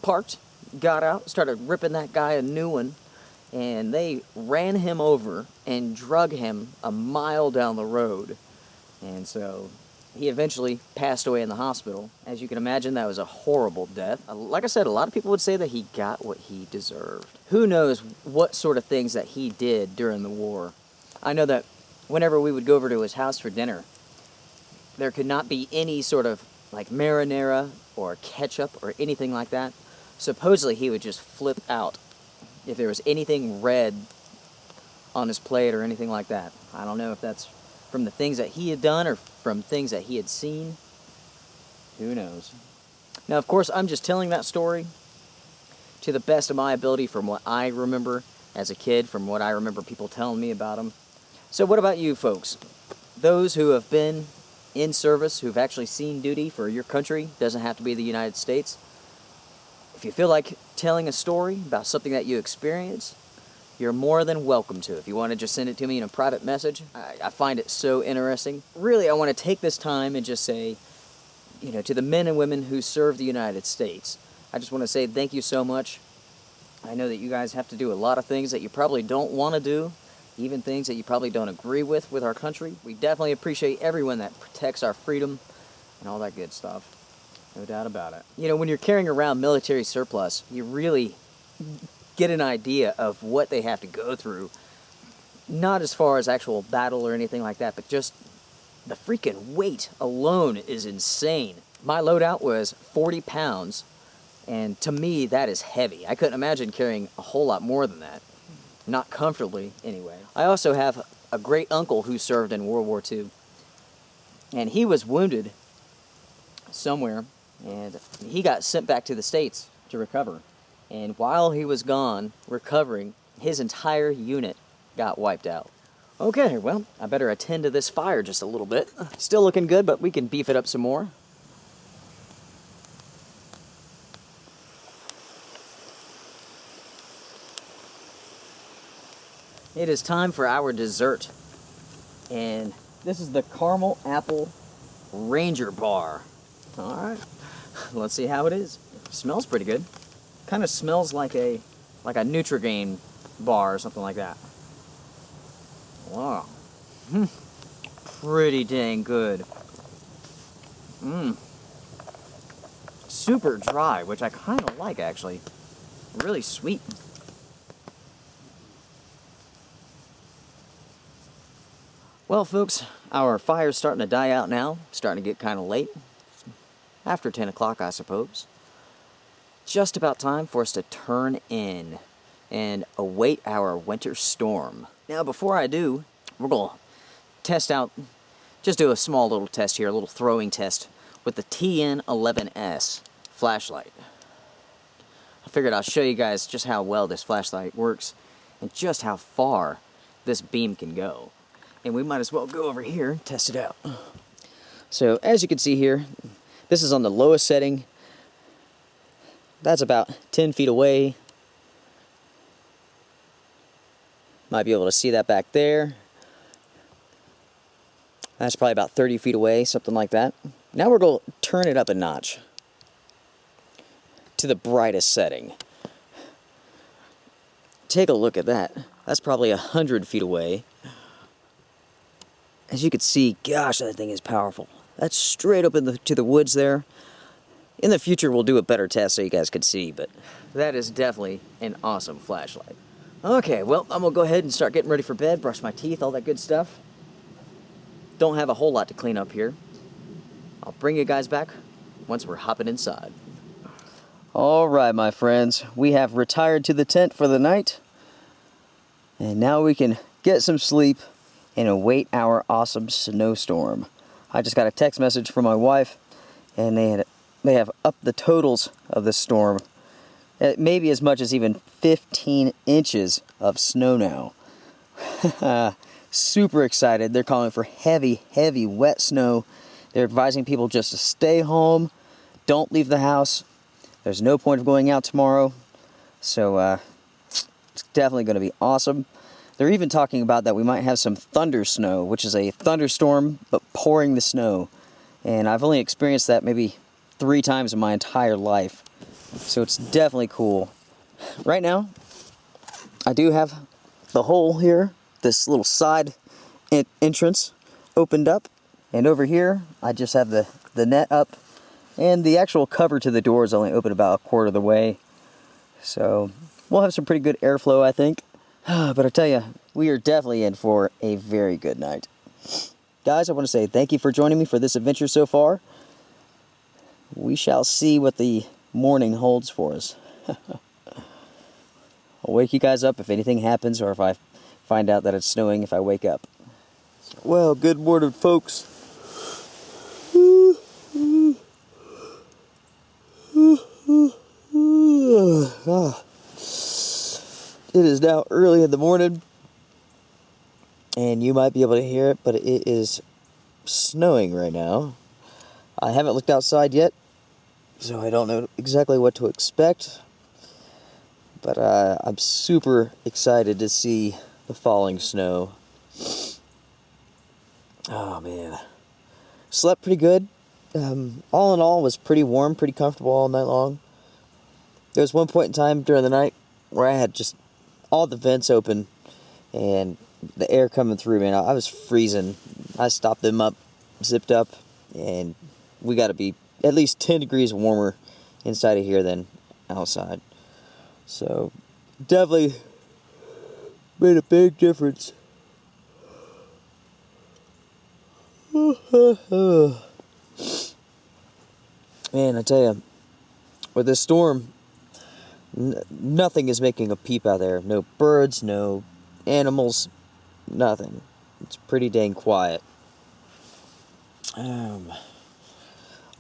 parked, got out, started ripping that guy a new one. And they ran him over and drug him a mile down the road. And so he eventually passed away in the hospital. As you can imagine, that was a horrible death. Like I said, a lot of people would say that he got what he deserved. Who knows what sort of things that he did during the war. I know that whenever we would go over to his house for dinner, there could not be any sort of like marinara or ketchup or anything like that. Supposedly he would just flip out if there was anything red on his plate or anything like that. I don't know if that's from the things that he had done or from things that he had seen. Who knows? Now, of course, I'm just telling that story to the best of my ability from what I remember as a kid, from what I remember people telling me about him. So what about you folks? Those who have been in service, who've actually seen duty for your country, doesn't have to be the United States. If you feel like telling a story about something that you experienced, you're more than welcome to. If you want to just send it to me in a private message, I find it so interesting. Really, I want to take this time and just say, to the men and women who serve the United States, I just want to say thank you so much. I know that you guys have to do a lot of things that you probably don't want to do, even things that you probably don't agree with our country. We definitely appreciate everyone that protects our freedom and all that good stuff. No doubt about it. When you're carrying around military surplus, you really get an idea of what they have to go through. Not as far as actual battle or anything like that, but just the freaking weight alone is insane. My loadout was 40 pounds, and to me, that is heavy. I couldn't imagine carrying a whole lot more than that. Not comfortably, anyway. I also have a great uncle who served in World War II, and he was wounded somewhere and he got sent back to the States to recover. And while he was gone, recovering, his entire unit got wiped out. Okay, well, I better attend to this fire just a little bit. Still looking good, but we can beef it up some more. It is time for our dessert. And this is the Caramel Apple Ranger Bar. Alright, let's see how it is. Smells pretty good. Kind of smells like a Nutrigrain bar or something like that. Wow. Pretty dang good. Super dry, which I kind of like actually. Really sweet. Well, folks, our fire's starting to die out now. Starting to get kind of late. After 10 o'clock, I suppose. Just about time for us to turn in and await our winter storm. Now, before I do, we're going to test out, just do a small little test here, a little throwing test with the TN11S flashlight. I figured I'll show you guys just how well this flashlight works and just how far this beam can go. And we might as well go over here and test it out. So, as you can see here, this is on the lowest setting. That's about 10 feet away. Might be able to see that back there. That's probably about 30 feet away, something like that. Now we're going to turn it up a notch to the brightest setting. Take a look at that. That's probably 100 feet away. As you can see, gosh, that thing is powerful. That's straight up to the woods there. In the future, we'll do a better test so you guys can see, but that is definitely an awesome flashlight. Okay, well, I'm going to go ahead and start getting ready for bed, brush my teeth, all that good stuff. Don't have a whole lot to clean up here. I'll bring you guys back once we're hopping inside. All right, my friends, we have retired to the tent for the night. And now we can get some sleep and await our awesome snowstorm. I just got a text message from my wife, and they have upped the totals of this storm. Maybe as much as even 15 inches of snow now. Super excited. They're calling for heavy, heavy, wet snow. They're advising people just to stay home. Don't leave the house. There's no point of going out tomorrow. So it's definitely going to be awesome. They're even talking about that we might have some thunder snow, which is a thunderstorm, but pouring the snow. And I've only experienced that maybe 3 times in my entire life. So it's definitely cool. Right now, I do have the hole here, this little side entrance opened up. And over here, I just have the net up. And the actual cover to the door is only open about a quarter of the way. So we'll have some pretty good airflow, I think. But I tell you, we are definitely in for a very good night. Guys, I want to say thank you for joining me for this adventure so far. We shall see what the morning holds for us. I'll wake you guys up if anything happens, or if I find out that it's snowing if I wake up. Well, good morning, folks. It is now early in the morning, and you might be able to hear it, but it is snowing right now. I haven't looked outside yet, so I don't know exactly what to expect, but I'm super excited to see the falling snow. Oh man, slept pretty good. All in all, was pretty warm, pretty comfortable all night long. There was one point in time during the night where I had just all the vents open and the air coming through, man. I was freezing. I stopped them up, zipped up, and we got to be at least 10 degrees warmer inside of here than outside. So definitely made a big difference. Man, I tell you, with this storm, nothing is making a peep out there. No birds, no animals, nothing. It's pretty dang quiet.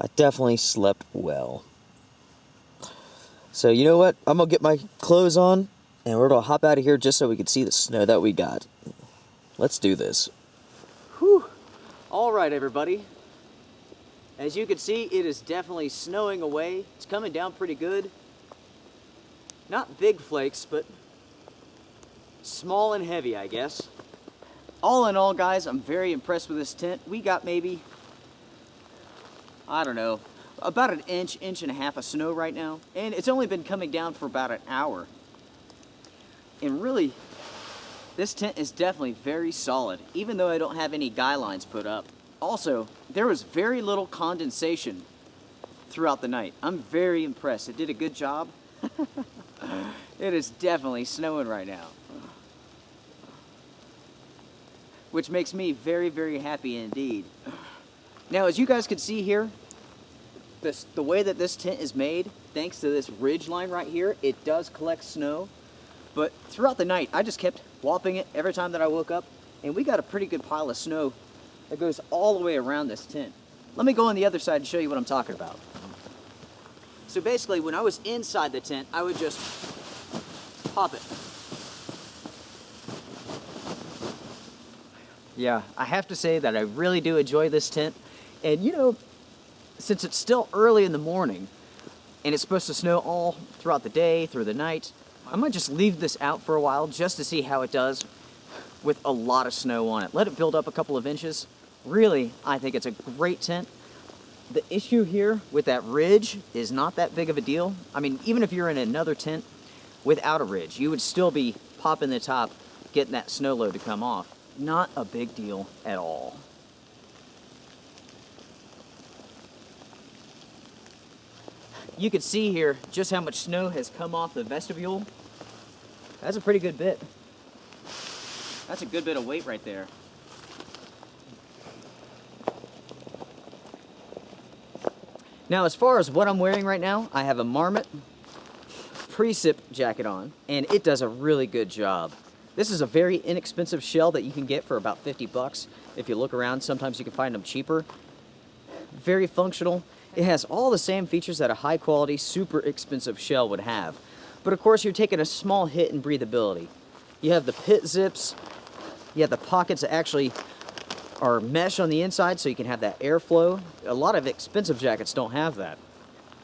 I definitely slept well. So you know what? I'm gonna get my clothes on and we're gonna hop out of here just so we can see the snow that we got. Let's do this. Whew. All right, everybody. As you can see, it is definitely snowing away. It's coming down pretty good. Not big flakes, but small and heavy, I guess. All in all, guys, I'm very impressed with this tent. We got maybe, I don't know, about an inch and a half of snow right now. And it's only been coming down for about an hour. And really, this tent is definitely very solid, even though I don't have any guy lines put up. Also, there was very little condensation throughout the night. I'm very impressed. It did a good job. It is definitely snowing right now, which makes me very, very happy indeed. Now, as you guys can see here, the way that this tent is made, thanks to this ridge line right here, it does collect snow. But throughout the night, I just kept whopping it every time that I woke up, and we got a pretty good pile of snow that goes all the way around this tent. Let me go on the other side and show you what I'm talking about. So basically, when I was inside the tent, I would just pop it. Yeah, I have to say that I really do enjoy this tent. And you know, since it's still early in the morning, and it's supposed to snow all throughout the day, through the night, I might just leave this out for a while just to see how it does with a lot of snow on it. Let it build up a couple of inches. Really, I think it's a great tent. The issue here with that ridge is not that big of a deal. I mean, even if you're in another tent without a ridge, you would still be popping the top, getting that snow load to come off. Not a big deal at all. You can see here just how much snow has come off the vestibule. That's a pretty good bit. That's a good bit of weight right there. Now, as far as what I'm wearing right now, I have a Marmot precip jacket on, and it does a really good job. This is a very inexpensive shell that you can get for about 50 bucks. If you look around, sometimes you can find them cheaper. Very functional. It has all the same features that a high quality, super expensive shell would have. But of course, you're taking a small hit in breathability. You have the pit zips, you have the pockets that actually are mesh on the inside so you can have that airflow. A lot of expensive jackets don't have that.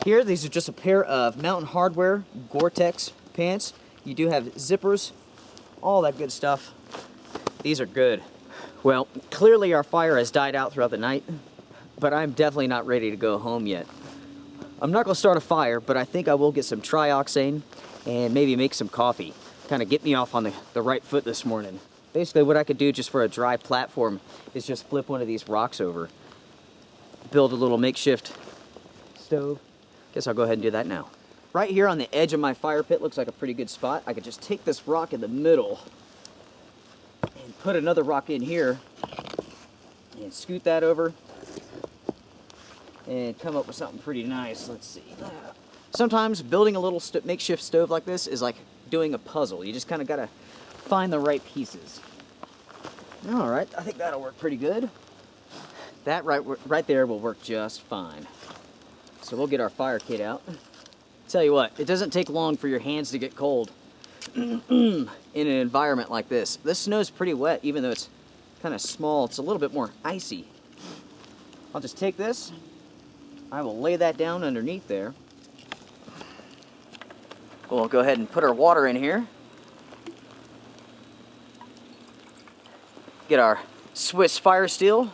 Here, these are just a pair of Mountain Hardwear Gore-Tex pants. You do have zippers, all that good stuff. These are good. Well, clearly our fire has died out throughout the night, but I'm definitely not ready to go home yet. I'm not gonna start a fire, but I think I will get some trioxane and maybe make some coffee. Kind of get me off on the right foot this morning. Basically, what I could do just for a dry platform is just flip one of these rocks over. Build a little makeshift stove. Guess I'll go ahead and do that now. Right here on the edge of my fire pit looks like a pretty good spot. I could just take this rock in the middle and put another rock in here and scoot that over and come up with something pretty nice. Let's see. Sometimes building a little makeshift stove like this is like doing a puzzle. You just kind of gotta find the right pieces. All right, I think that'll work pretty good. That right there will work just fine. So we'll get our fire kit out. Tell you what, it doesn't take long for your hands to get cold in an environment like this. This snow's pretty wet, even though it's kind of small. It's a little bit more icy. I'll just take this. I will lay that down underneath there. We'll go ahead and put our water in here. Get our Swiss fire steel.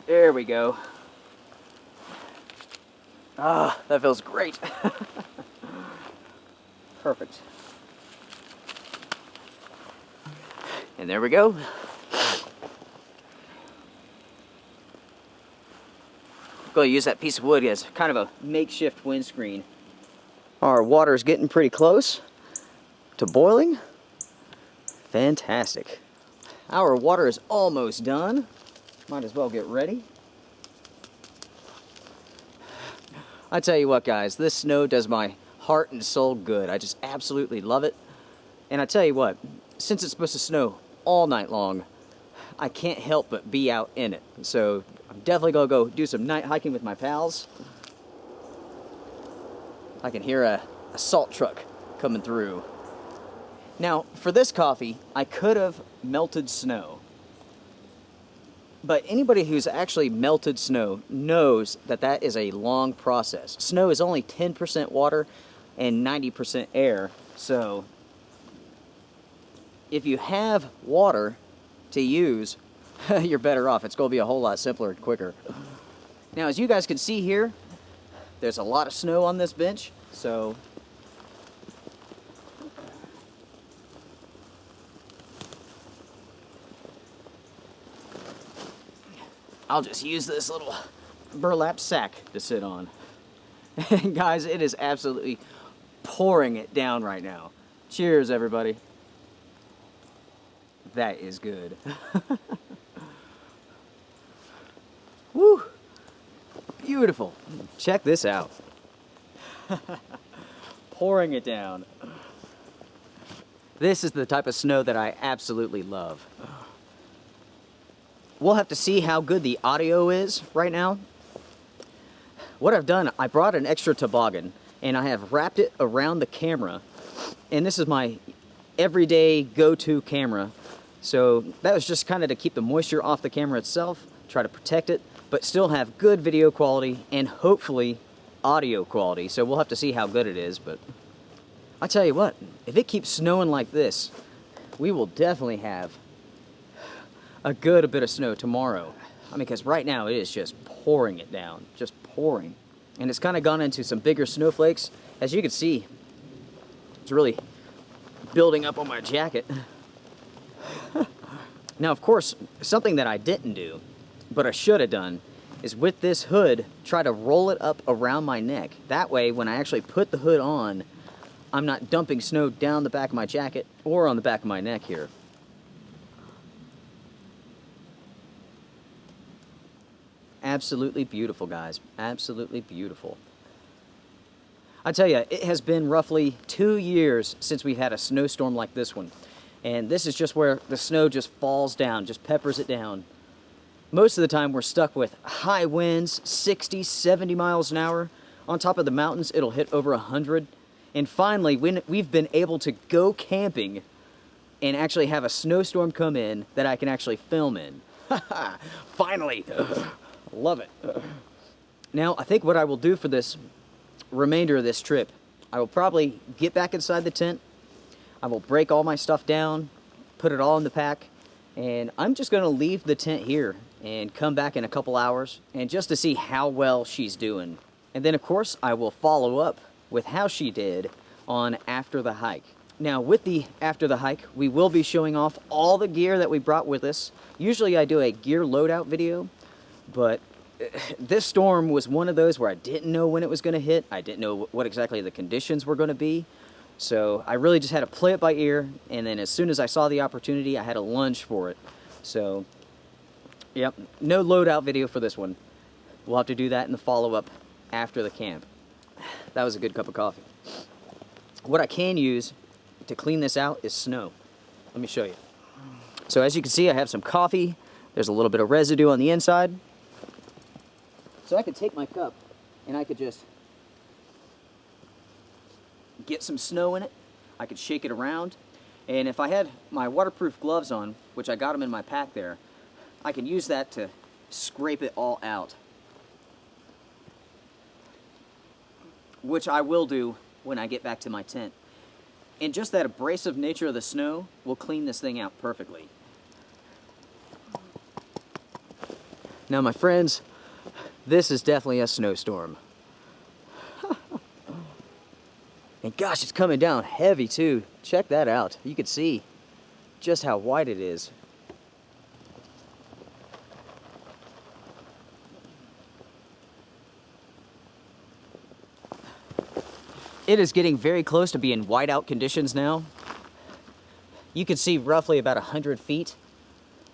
There we go. Ah, that feels great. Perfect. And there we go. I'm going to use that piece of wood as kind of a makeshift windscreen. Our water is getting pretty close to boiling. Fantastic. Our water is almost done. Might as well get ready. I tell you what, guys, this snow does my heart and soul good. I just absolutely love it. And I tell you what, since it's supposed to snow all night long, I can't help but be out in it. So I'm definitely gonna go do some night hiking with my pals. I can hear a salt truck coming through. Now, for this coffee, I could have melted snow. But anybody who's actually melted snow knows that that is a long process. Snow is only 10% water and 90% air. So if you have water to use, you're better off. It's going to be a whole lot simpler and quicker. Now, as you guys can see here, there's a lot of snow on this bench. So I'll just use this little burlap sack to sit on. And guys, it is absolutely pouring it down right now. Cheers, everybody. That is good. Woo! Beautiful. Check this out. Pouring it down. This is the type of snow that I absolutely love. We'll have to see how good the audio is right now. What I've done, I brought an extra toboggan and I have wrapped it around the camera. And this is my everyday go-to camera. So that was just kind of to keep the moisture off the camera itself, try to protect it, but still have good video quality and hopefully audio quality. So we'll have to see how good it is, but I tell you what, if it keeps snowing like this, we will definitely have a good bit of snow tomorrow. I mean, because right now it is just pouring it down, just pouring. And it's kind of gone into some bigger snowflakes. As you can see, it's really building up on my jacket. Now, of course, something that I didn't do, but I should have done, is with this hood, try to roll it up around my neck. That way, when I actually put the hood on, I'm not dumping snow down the back of my jacket or on the back of my neck here. Absolutely beautiful, guys. Absolutely beautiful. I tell you, it has been roughly 2 years since we've had a snowstorm like this one. And this is just where the snow just falls down, just peppers it down. Most of the time, we're stuck with high winds, 60, 70 miles an hour. On top of the mountains, it'll hit over 100. And finally, when we've been able to go camping and actually have a snowstorm come in that I can actually film in. Finally! Love it. Now, I think what I will do for this remainder of this trip, I will probably get back inside the tent. I will break all my stuff down, put it all in the pack, and I'm just going to leave the tent here and come back in a couple hours and just to see how well she's doing. And then, of course, I will follow up with how she did on after the hike. Now, with the after the hike, we will be showing off all the gear that we brought with us. Usually I do a gear loadout video, but this storm was one of those where I didn't know when it was going to hit. I didn't know what exactly the conditions were going to be. So I really just had to play it by ear, and then as soon as I saw the opportunity, I had to lunge for it. So, yep, no loadout video for this one. We'll have to do that in the follow-up after the camp. That was a good cup of coffee. What I can use to clean this out is snow. Let me show you. So as you can see, I have some coffee. There's a little bit of residue on the inside. So I could take my cup and I could just get some snow in it. I could shake it around. And if I had my waterproof gloves on, which I got them in my pack there, I can use that to scrape it all out. Which I will do when I get back to my tent. And just that abrasive nature of the snow will clean this thing out perfectly. Now, my friends, this is definitely a snowstorm. And gosh, it's coming down heavy too. Check that out. You can see just how white it is. It is getting very close to being whiteout conditions now. You can see roughly about 100 feet,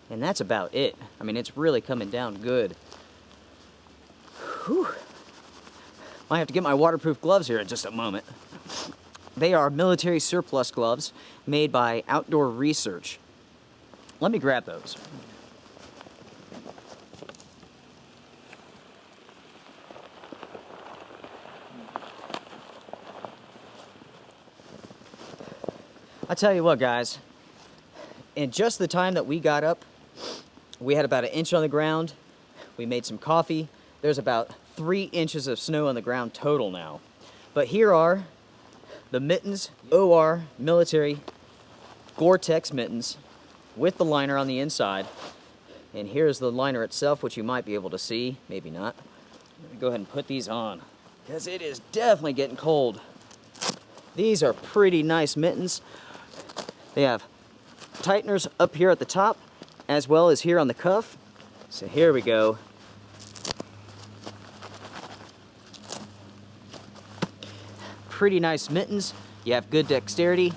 and that's about it. I mean, it's really coming down good. Whew. Might have to get my waterproof gloves here in just a moment. They are military surplus gloves made by Outdoor Research. Let me grab those. tell you what, guys, in just the time that we got up, we had about 1 inch on the ground. We made some coffee. There's about 3 inches of snow on the ground total now. But here are the mittens, OR military Gore-Tex mittens with the liner on the inside. And here's the liner itself, which you might be able to see, maybe not. Let me go ahead and put these on, because it is definitely getting cold. These are pretty nice mittens. They have tighteners up here at the top, as well as here on the cuff. So here we go. Pretty nice mittens. You have good dexterity.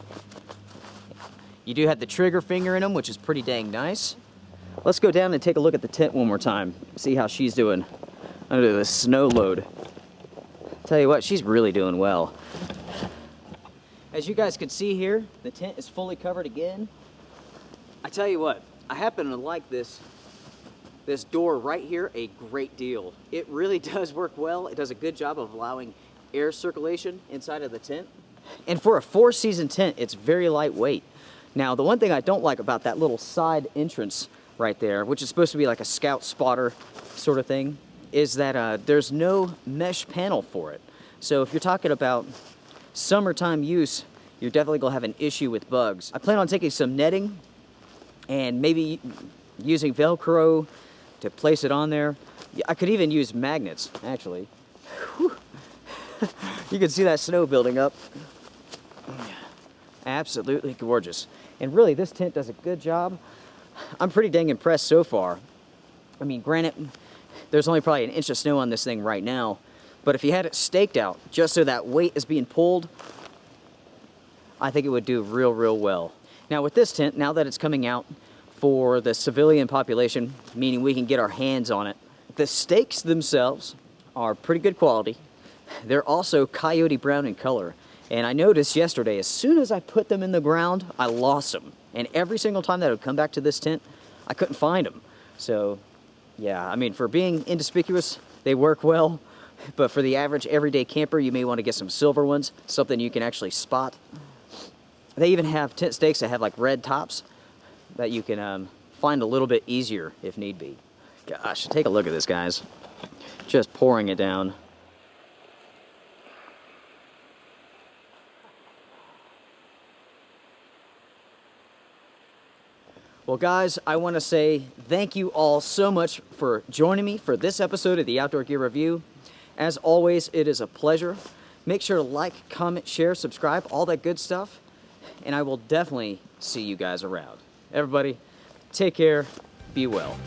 You do have the trigger finger in them, which is pretty dang nice. Let's go down and take a look at the tent one more time. See how she's doing under the snow load. Tell you what, she's really doing well. As you guys can see here, the tent is fully covered again. I tell you what, I happen to like this door right here a great deal. It really does work well. It does a good job of allowing air circulation inside of the tent. And for a 4-season tent, it's very lightweight. Now, the one thing I don't like about that little side entrance right there, which is supposed to be like a scout spotter sort of thing, is that there's no mesh panel for it. So if you're talking about summertime use, you're definitely gonna have an issue with bugs. I plan on taking some netting and maybe using Velcro to place it on there. I could even use magnets, actually. Whew. You can see that snow building up. Absolutely gorgeous. And really, this tent does a good job. I'm pretty dang impressed so far. I mean, granted, there's only probably 1 inch of snow on this thing right now, but if you had it staked out just so that weight is being pulled, I think it would do real, real well. Now with this tent, now that it's coming out for the civilian population, meaning we can get our hands on it, the stakes themselves are pretty good quality. They're also coyote brown in color. And I noticed yesterday, as soon as I put them in the ground, I lost them. And every single time that I would come back to this tent, I couldn't find them. So, yeah, I mean, for being inconspicuous, they work well. But for the average everyday camper, you may want to get some silver ones, something you can actually spot. They even have tent stakes that have like red tops that you can find a little bit easier if need be. Gosh, take a look at this, guys. Just pouring it down. Well, guys, I want to say thank you all so much for joining me for this episode of the Outdoor Gear Review. As always, it is a pleasure. Make sure to like, comment, share, subscribe, all that good stuff. And I will definitely see you guys around. Everybody, take care, be well.